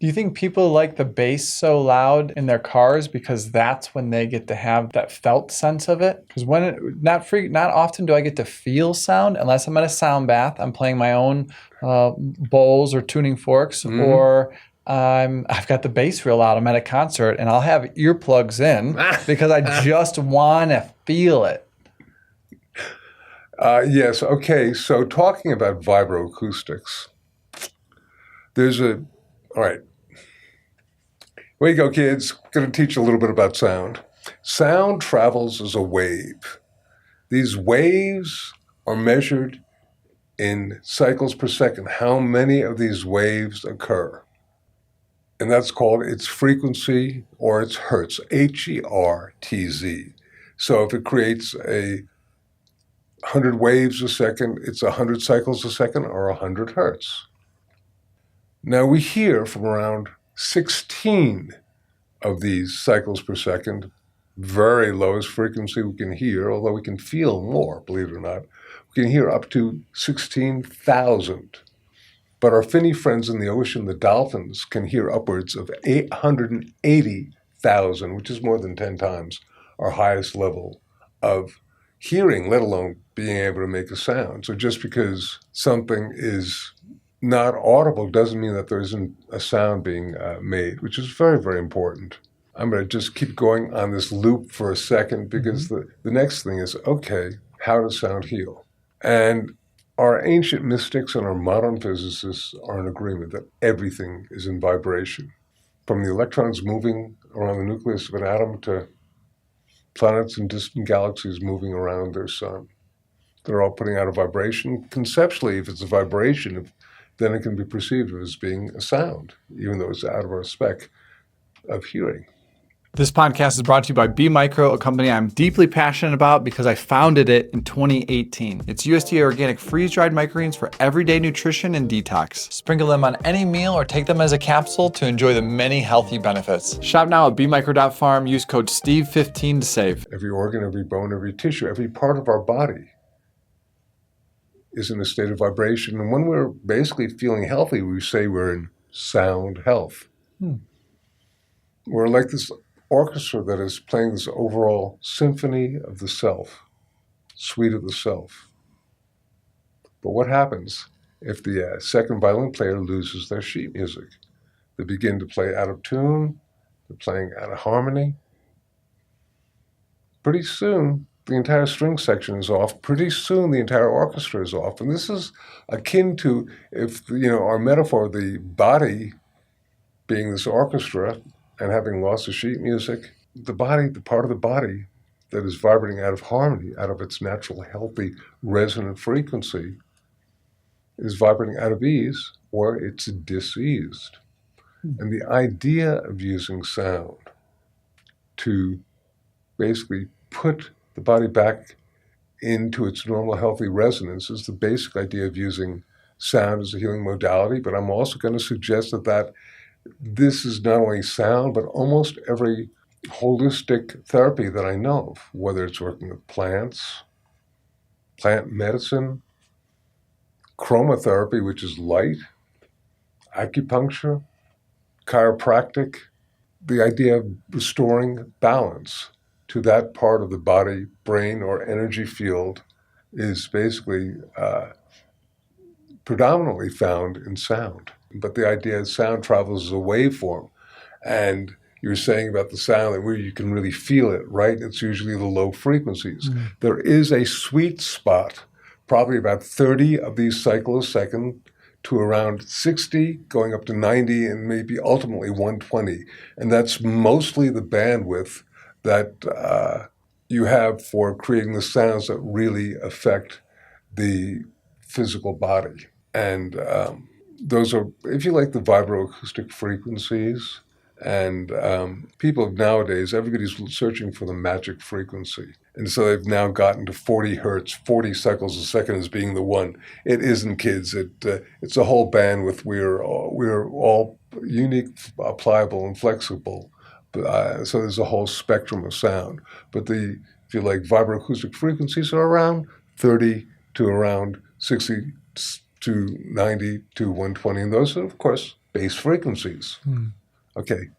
Do you think people like the bass so loud in their cars because that's when they get to have that felt sense of it? Because not often do I get to feel sound unless I'm at a sound bath. I'm playing my own bowls or tuning forks, or I've got the bass real loud. I'm at a concert and I'll have earplugs in because I just want to feel it. Yes. Okay. So talking about vibroacoustics, all right. Here you go, kids. Going to teach you a little bit about sound. Sound travels as a wave. These waves are measured in cycles per second, how many of these waves occur. And that's called its frequency or its hertz, Hertz. So if it creates 100 waves a second, it's 100 cycles a second or 100 hertz. Now we hear from around 16 of these cycles per second, very lowest frequency we can hear, although we can feel more, believe it or not. We can hear up to 16,000. But our finny friends in the ocean, the dolphins, can hear upwards of 880,000, which is more than 10 times our highest level of hearing, let alone being able to make a sound. So just because something is not audible doesn't mean that there isn't a sound being made, which is very, very important. I'm going to just keep going on this loop for a second because the next thing is, okay, how does sound heal? And our ancient mystics and our modern physicists are in agreement that everything is in vibration. From the electrons moving around the nucleus of an atom to planets and distant galaxies moving around their sun. They're all putting out a vibration. Conceptually, if it's a vibration, then it can be perceived as being a sound, even though it's out of our spec of hearing. This podcast is brought to you by B Micro, a company I'm deeply passionate about because I founded it in 2018. It's USDA organic freeze-dried microgreens for everyday nutrition and detox. Sprinkle them on any meal or take them as a capsule to enjoy the many healthy benefits. Shop now at bmicro.farm. Use code STEVE15 to save. Every organ, every bone, every tissue, every part of our body is in a state of vibration. And when we're basically feeling healthy, we say we're in sound health. We're like this orchestra that is playing this overall symphony of the self, suite of the self. But what happens if the second violin player loses their sheet music? They begin to play out of tune, they're playing out of harmony. Pretty soon, the entire string section is off. Pretty soon, the entire orchestra is off. And this is akin to, if our metaphor, the body being this orchestra and having lost the sheet music, the body, the part of the body that is vibrating out of harmony, out of its natural, healthy, resonant frequency, is vibrating out of ease, or it's diseased. And the idea of using sound to basically put the body back into its normal, healthy resonance is the basic idea of using sound as a healing modality. But I'm also going to suggest that this is not only sound, but almost every holistic therapy that I know of, whether it's working with plants, plant medicine, chromotherapy, which is light, acupuncture, chiropractic, the idea of restoring balance to that part of the body, brain, or energy field is basically predominantly found in sound. But the idea is sound travels as a waveform. And you're saying about the sound that where you can really feel it, right? It's usually the low frequencies. There is a sweet spot, probably about 30 of these cycles a second to around 60, going up to 90, and maybe ultimately 120. And that's mostly the bandwidth that you have for creating the sounds that really affect the physical body. And those are, if you like, the vibroacoustic frequencies. And people nowadays, everybody's searching for the magic frequency. And so they've now gotten to 40 hertz, 40 cycles a second as being the one. It isn't, kids. It's a whole bandwidth. We're all unique, pliable, and flexible. So there's a whole spectrum of sound. But if you like, vibroacoustic frequencies are around 30 to around 60 to 90 to 120. And those are, of course, bass frequencies. Okay,